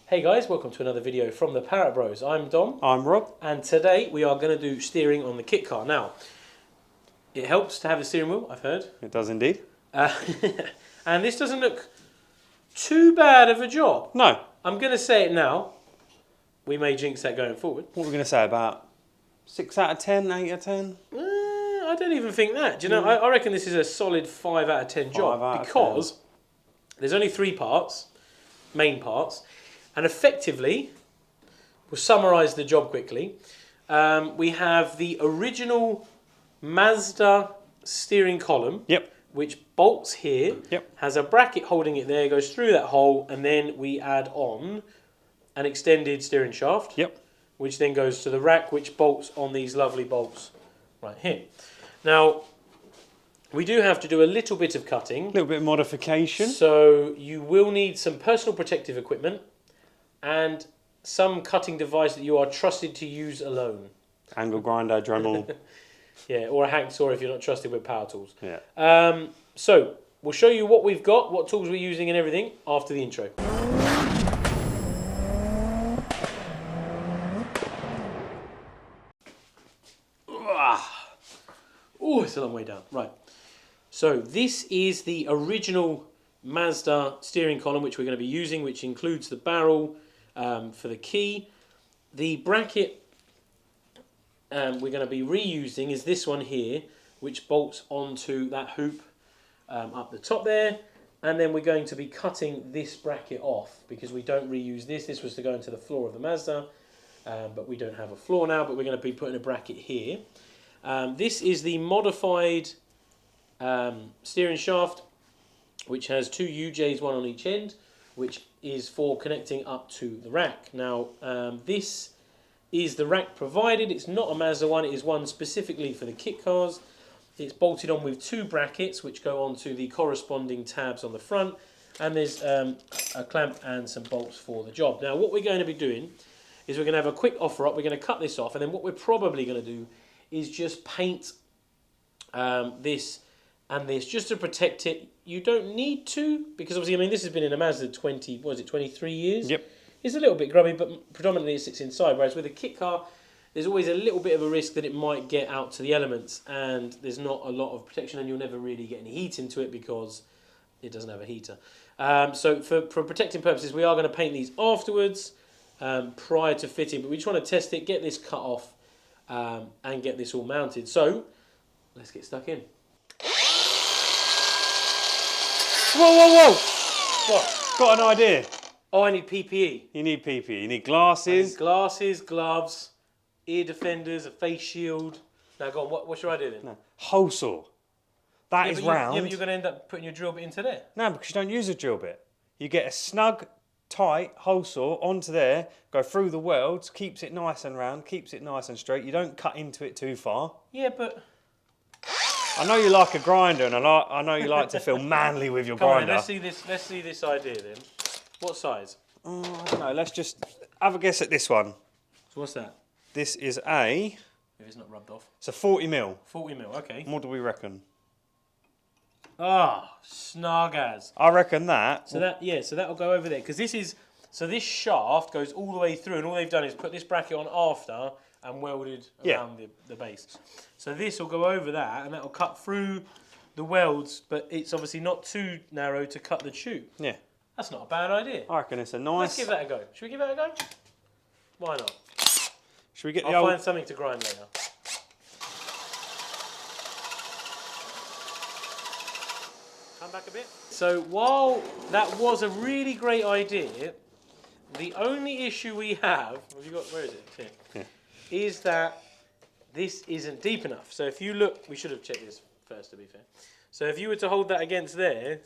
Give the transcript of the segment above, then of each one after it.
Hey guys, welcome to another video from the Parrott Bros. I'm Dom. I'm Rob. And today we are going to do steering on the kit car. Now, it helps to have a steering wheel, I've heard. It does indeed. And this doesn't look too bad of a job. No. I'm going to say it now. We may jinx that going forward. What are we going to say, about 6 out of 10, 8 out of 10? I don't even think that. Do you know, I reckon this is a solid 5 out of 10 job. Because there's only 3 parts, main parts. And effectively, we'll summarise the job quickly. We have the original Mazda steering column, which bolts here, has a bracket holding it there, goes through that hole, and then we add on an extended steering shaft, which then goes to the rack, which bolts on these lovely bolts right here. Now, we do have to do a little bit of cutting. A little bit of modification. So you will need some personal protective equipment and some cutting device that you are trusted to use alone. Angle grinder, Dremel. Yeah, or a hacksaw if you're not trusted with power tools. Yeah. So, we'll show you what we've got, what tools we're using and everything after the intro. Oh, it's a long way down. Right. So, this is the original Mazda steering column which we're going to be using, which includes the barrel for the key. The bracket we're going to be reusing is this one here, which bolts onto that hoop up the top there, and then we're going to be cutting this bracket off because we don't reuse this. This was to go into the floor of the Mazda, but we don't have a floor now, but we're going to be putting a bracket here. This is the modified steering shaft, which has 2 UJs, one on each end, which is for connecting up to the rack. Now, this is the rack provided. It's not a Mazda one, it is one specifically for the kit cars. It's bolted on with 2 brackets, which go onto the corresponding tabs on the front, and there's a clamp and some bolts for the job. Now, what we're going to be doing is we're going to have a quick offer up. We're going to cut this off, and then what we're probably going to do is just paint this and this just to protect it. You don't need to, because obviously, I mean, this has been in a Mazda 23 years? Yep. It's a little bit grubby, but predominantly it sits inside, whereas with a kit car, there's always a little bit of a risk that it might get out to the elements, and there's not a lot of protection, and you'll never really get any heat into it because it doesn't have a heater. So for protecting purposes, we are going to paint these afterwards, prior to fitting, but we just want to test it, get this cut off, and get this all mounted. So, let's get stuck in. Whoa, whoa, whoa! What? Got an idea. Oh, I need PPE. You need PPE. You need glasses. I need glasses, gloves, ear defenders, a face shield. Now, go on. What's your idea then? No. Hole saw. That is round. Yeah, but you're going to end up putting your drill bit into there. No, because you don't use a drill bit. You get a snug, tight hole saw onto there, go through the welds, keeps it nice and round, keeps it nice and straight. You don't cut into it too far. Yeah, but I know you like a grinder, and I know you like to feel manly with your grinder. Come on, let's see this idea then. What size? I don't know. Let's just have a guess at this one. So what's that? This is if it's not rubbed off. It's a 40 mil. 40 mil, okay. What do we reckon? Ah, snug as. I reckon that. So that'll go over there, because this shaft goes all the way through, and all they've done is put this bracket on after and welded around the base. So this will go over that, and that'll cut through the welds, but it's obviously not too narrow to cut the tube. Yeah. That's not a bad idea. I reckon it's a nice... Let's give that a go. Should we give that a go? Why not? Should we get I'll find something to grind later. Come back a bit. So while that was a really great idea, the only issue we have where is it? Here. Yeah. Is that this isn't deep enough. So if you look, we should have checked this first to be fair. So if you were to hold that against there,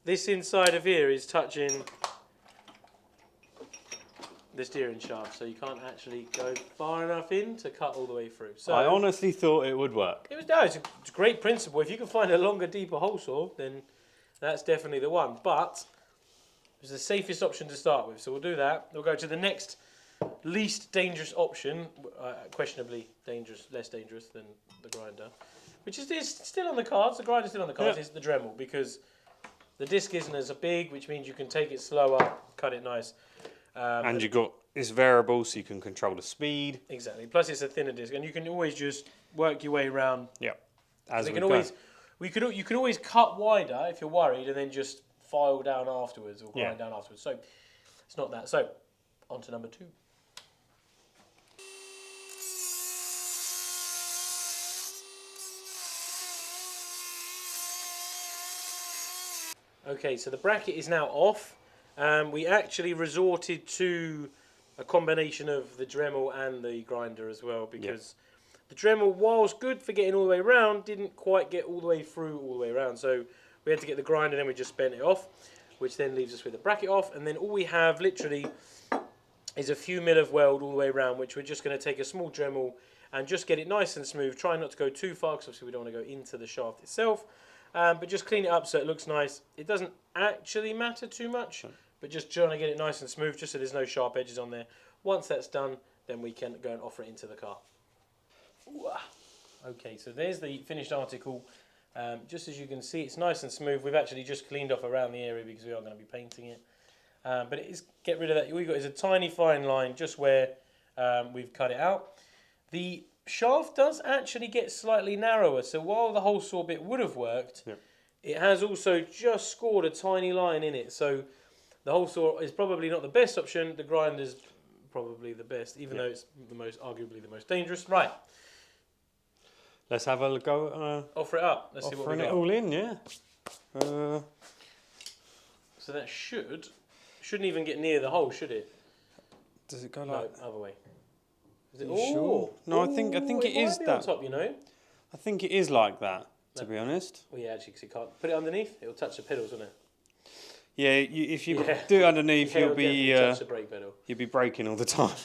this inside of here is touching the steering shaft, so you can't actually go far enough in to cut all the way through. So I honestly thought it would work. It's a great principle. If you can find a longer, deeper hole saw, then that's definitely the one. But it was the safest option to start with, so we'll do that. We'll go to the next least dangerous option, questionably dangerous, less dangerous than the grinder, which is still on the cards. The grinder's still on the cards. Is the Dremel, because The disc isn't as big, which means you can take it slower, cut it nice. And you've got it's variable, so you can control the speed. Exactly. Plus, it's a thinner disc, and you can always just work your way around. Yep. As you we can go. always, you can always cut wider if you're worried, and then just file down afterwards or grind down afterwards. So it's not that. So on to number 2. Okay, so the bracket is now off. We actually resorted to a combination of the Dremel and the grinder as well, because the Dremel, whilst good for getting all the way around, didn't quite get all the way through all the way around. So we had to get the grinder, and then we just bent it off, which then leaves us with the bracket off. And then all we have literally is a few mil of weld all the way around, which we're just going to take a small Dremel and just get it nice and smooth. Try not to go too far, because obviously we don't want to go into the shaft itself. But just clean it up so it looks nice. It doesn't actually matter too much, but just trying to get it nice and smooth, just so there's no sharp edges on there. Once that's done, then we can go and offer it into the car. Okay, so there's the finished article. Just as you can see, it's nice and smooth. We've actually just cleaned off around the area because we are going to be painting it. But it is, get rid of that. All you've got is a tiny fine line just where we've cut it out. The shaft does actually get slightly narrower, so while the hole saw bit would have worked, it has also just scored a tiny line in it. So the hole saw is probably not the best option. The grinder's probably the best, even though it's arguably the most dangerous. Right. Let's have a go. Offer it up. Let's see what we got. Offering it all in, yeah. So that shouldn't even get near the hole, should it? Does it go like? No, other way. Is it? Sure? No, I think it is might be that. on top, you know. I think it is like that. To be honest. Well, yeah, actually, because you can't put it underneath. It'll touch the pedals, won't it? Yeah, if you do it underneath, Yeah, you'll be touch the brake pedal. you'll be braking all the time.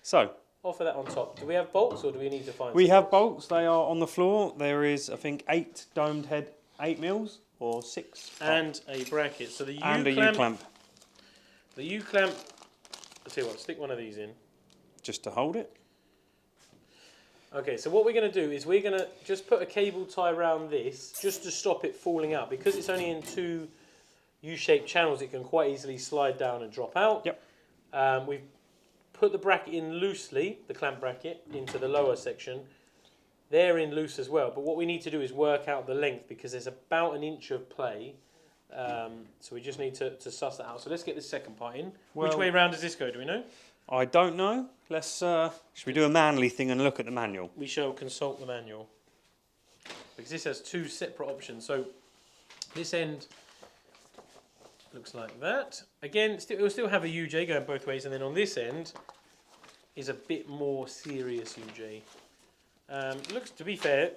So. Offer that on top. Do we have bolts, or do we need to find? We have bolts. They are on the floor. There is, I think, 8 domed head 8 mils or 6. And a bracket. So the U-clamp. And a U-clamp. The U-clamp. I'll tell you what. Stick one of these in. Just to hold it. Okay. So what we're going to do is we're going to just put a cable tie around this, just to stop it falling out, because it's only in 2 U-shaped channels. It can quite easily slide down and drop out. Yep. We've put the bracket in loosely, the clamp bracket, into the lower section. They're in loose as well, but what we need to do is work out the length, because there's about an inch of play. So we just need to suss that out. So let's get this second part in. Well, which way round does this go, do we know? I don't know. Let's should we do a manly thing and look at the manual? We shall consult the manual, because this has 2 separate options. So this end looks like that. Again, it will still have a UJ going both ways, and then on this end is a bit more serious UJ. Looks, to be fair,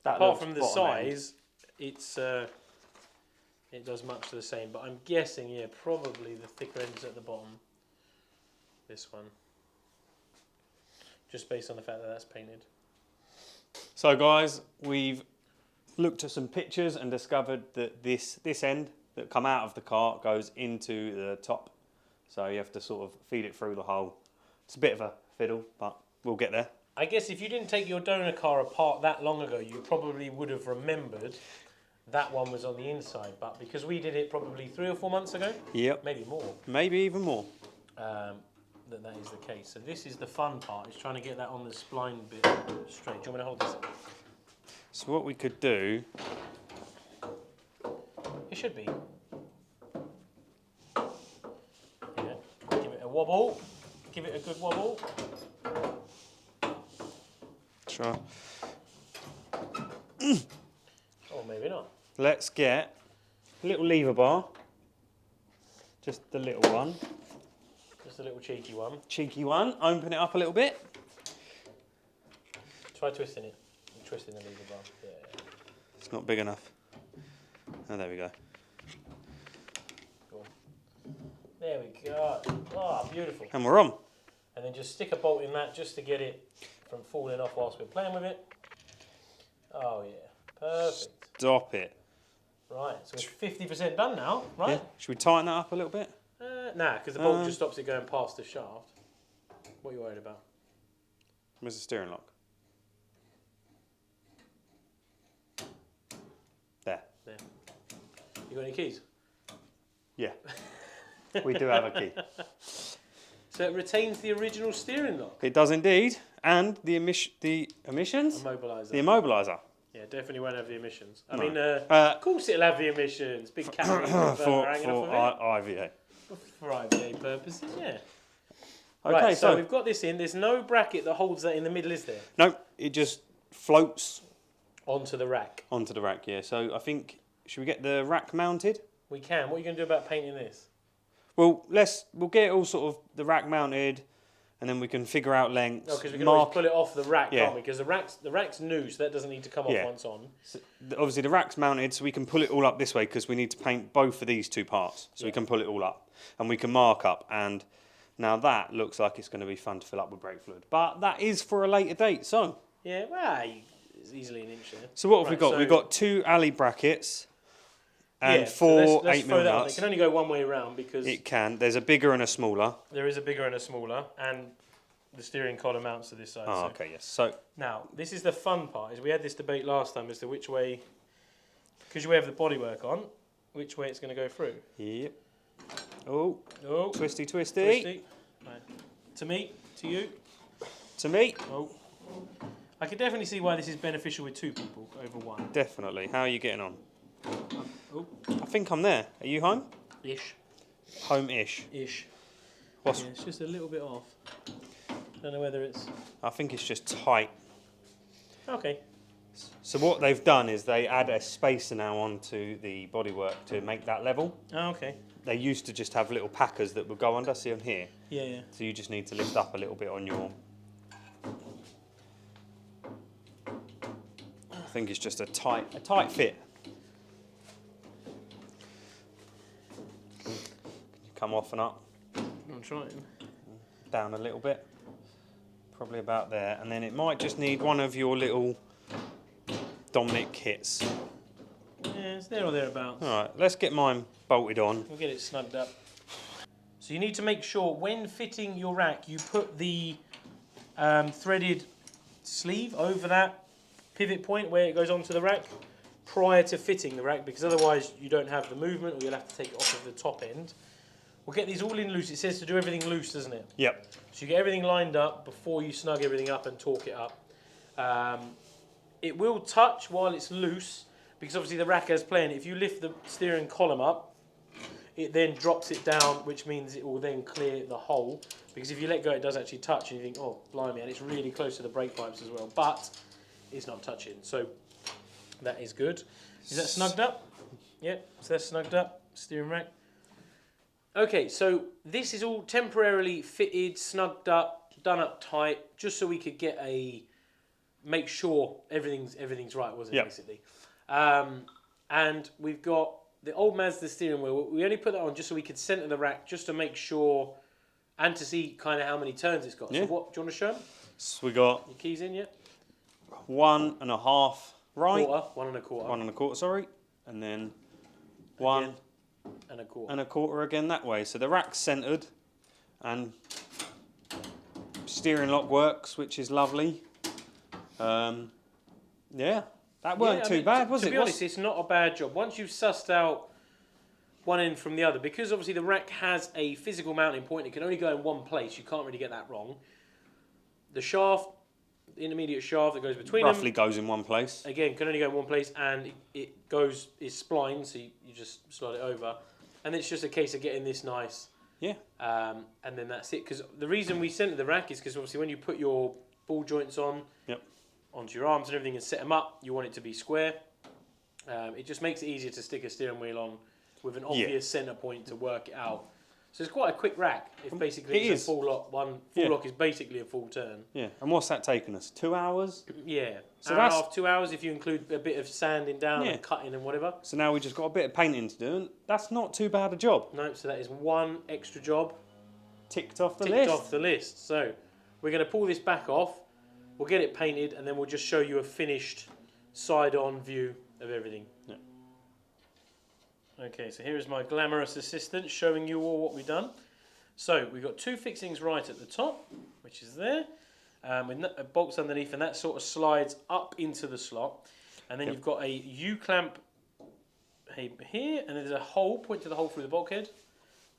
apart from the size, it's it does much the same. But I'm guessing, yeah, probably the thicker end is at the bottom. This one, just based on the fact that that's painted. So, guys, we've looked at some pictures and discovered that this end that come out of the cart goes into the top, so you have to sort of feed it through the hole. It's a bit of a fiddle, but we'll get there. I guess if you didn't take your donor car apart that long ago, you probably would have remembered that one was on the inside, but because we did it probably 3 or 4 months ago, maybe more, maybe even more, that is the case. So this is the fun part, is trying to get that on the spline bit straight. Do you want me to hold this? So what we could do, it should be. Yeah. Give it a wobble. Give it a good wobble. Sure. Or maybe not. Let's get a little lever bar. Just the little one. Just a little cheeky one. Cheeky one. Open it up a little bit. Try twisting it. Twisting the lever bar. Yeah. It's not big enough. Oh, there we go. Cool. There we go. Oh, beautiful. And we're on. And then just stick a bolt in that just to get it from falling off whilst we're playing with it. Oh yeah, perfect. Stop it. Right, so we're 50% done now, right? Yeah. Should we tighten that up a little bit? Nah, because the bolt just stops it going past the shaft. What are you worried about? Where's the steering lock? There. There. You got any keys? Yeah, we do have a key. So it retains the original steering lock. It does indeed, and the emissions, Immobiliser. the immobiliser. Yeah, definitely won't have the emissions. I No. mean, of course it'll have the emissions. Big camera for hanging off of it. IVA. For IVA purposes, yeah. Okay, Right, so so we've got this in. There's no bracket that holds that in the middle, is there? no, it just floats Onto the rack. onto the rack. Yeah. So I think should we get the rack mounted? We can. What are you going to do about painting this? Well, we'll get it all sort of the rack mounted, and then we can figure out lengths. No, because we can always pull it off the rack, Yeah. can't we? Because the rack's new, so that doesn't need to come off Yeah. once on. So, obviously, the rack's mounted, so we can pull it all up this way because we need to paint both of these two parts. So we Yeah. can pull it all up, and we can mark up. And now that looks like it's going to be fun to fill up with brake fluid. But that is for a later date. So, Yeah, well, it's easily an inch there. so what have we Right, got? so- We've got 2 alley brackets and Yeah, so 4 let's 8mm throw that on. It nuts. can only go one way around because It can. There's a bigger and a smaller. there is a bigger and a smaller, and the steering column mounts to this side. Oh, so. okay, yes. So, Now, this is the fun part, is we had this debate last time as to which way, because you have the bodywork on, which way it's going to go through. yep. Oh, Oh, twisty. twisty. Right. To me, to you. To me, Oh. I can definitely see why this is beneficial with 2 people over 1. definitely. How are you getting on? Oh, I think I'm there. Are you home? ish. Home-ish. Ish. What's? Yeah, it's just a little bit off. Don't know whether it's... I think it's just tight. Okay. So what they've done is they add a spacer now onto the bodywork to make that level. Oh, okay. They used to just have little packers that would go under, see on here. Yeah, yeah. So you just need to lift up a little bit on your... I think it's just a tight fit. Can you come off and up, I'm trying. down a little bit? Probably about there. And then it might just need one of your little Dominic kits. Yeah, it's there or thereabouts. Alright, let's get mine bolted on. We'll get it snugged up. So you need to make sure when fitting your rack, you put the threaded sleeve over that pivot point where it goes onto the rack prior to fitting the rack, because otherwise you don't have the movement, or you'll have to take it off of the top end. We'll get these all in loose. It says to do everything loose, doesn't it? Yep. So you get everything lined up before you snug everything up and torque it up. It will touch while it's loose, because obviously the rack has plane. If you lift the steering column up, it then drops it down, which means it will then clear the hole. Because if you let go, it does actually touch, and you think, oh, blimey, and it's really close to the brake pipes as well. But it's not touching, so that is good. Is that snugged up? Yep, so that's snugged up, steering rack. Okay, so this is all temporarily fitted, snugged up, done up tight, just so we could get make sure everything's right, wasn't it, Yep. basically? And we've got the old Mazda steering wheel. We only put that on just so we could centre the rack, just to make sure, and to see kind of how many turns it's got. Yeah. So what, do you want to show them? So we got Your keys in, yeah? 1.5 right. Quarter, 1 1/4. 1 1/4, sorry. And then 1 Again, and 1/4. and 1/4 again that way. So the rack's centred and steering lock works, which is lovely. Yeah, that weren't too bad, was it? To be honest, it's not a bad job. Once you've sussed out one end from the other, because obviously the rack has a physical mounting point, it can only go in one place. You can't really get that wrong. The shaft, the intermediate shaft that goes between roughly them, goes in one place. again, can only go in one place, and it is splined, so you just slide it over. And it's just a case of getting this nice. Yeah. And then that's it. Because the reason we centre the rack is because obviously when you put your ball joints on, Yep. onto your arms and everything and set them up, you want it to be square. It just makes it easier to stick a steering wheel on with an obvious centre point to work it out. So it's quite a quick rack. If basically It it's is. a full lock, lock is basically a full turn. Yeah. And what's that taken us? 2 hours? Yeah. So Hour and a that's- half, 2 hours if you include a bit of sanding down Yeah. and cutting and whatever. So now we just got a bit of painting to do, and that's not too bad a job. No, so that is one extra job Ticked off the ticked list. off the list. So we're going to pull this back off. We'll get it painted and then we'll just show you a finished side-on view of everything. Yeah. Okay, so here is my glamorous assistant showing you all what we've done. So we've got 2 fixings right at the top, which is there, with bolts underneath, and that sort of slides up into the slot. And then Yep. you've got a U-clamp here, and there's a hole, point to the hole through the bulkhead,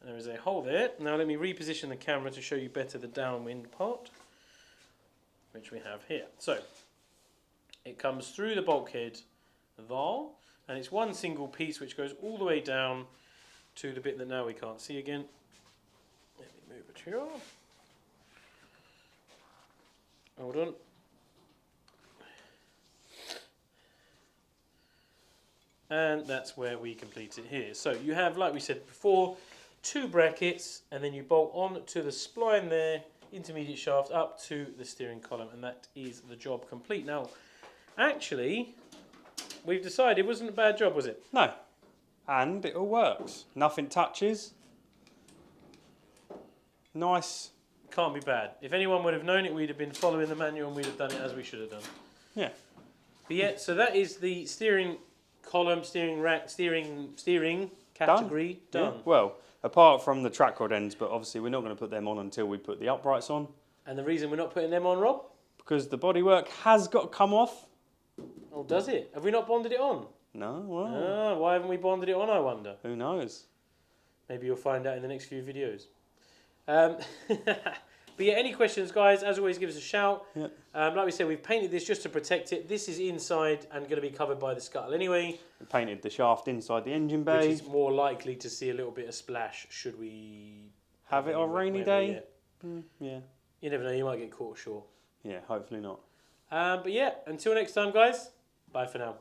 and there is a hole there. Now let me reposition the camera to show you better the downwind part, which we have here. So, it comes through the bulkhead there, and it's one single piece which goes all the way down to the bit that now we can't see again. Let me move it here. Hold on. And that's where we complete it here. So you have, like we said before, 2 brackets, and then you bolt on to the spline there, intermediate shaft up to the steering column, and that is the job complete. Now, actually, we've decided it wasn't a bad job, was it? No. And it all works. Nothing touches. Nice. Can't be bad. If anyone would have known it, we'd have been following the manual and we'd have done it as we should have done. Yeah. But yeah, so that is the steering column, steering rack, steering category done. Yeah. Well, apart from the track rod ends, but obviously we're not going to put them on until we put the uprights on. And the reason we're not putting them on, Rob? Because the bodywork has got to come off. Oh, does it? Have we not bonded it on? No, well, Ah, why haven't we bonded it on, I wonder? who knows? Maybe you'll find out in the next few videos. But yeah, any questions, guys, as always, give us a shout. Yeah. Like we said, we've painted this just to protect it. This is inside and going to be covered by the scuttle anyway. We painted the shaft inside the engine bay. Which is more likely to see a little bit of splash should we... Have it on a rainy day? Yeah. You never know, you might get caught ashore. Yeah, hopefully not. But yeah, until next time, guys, bye for now.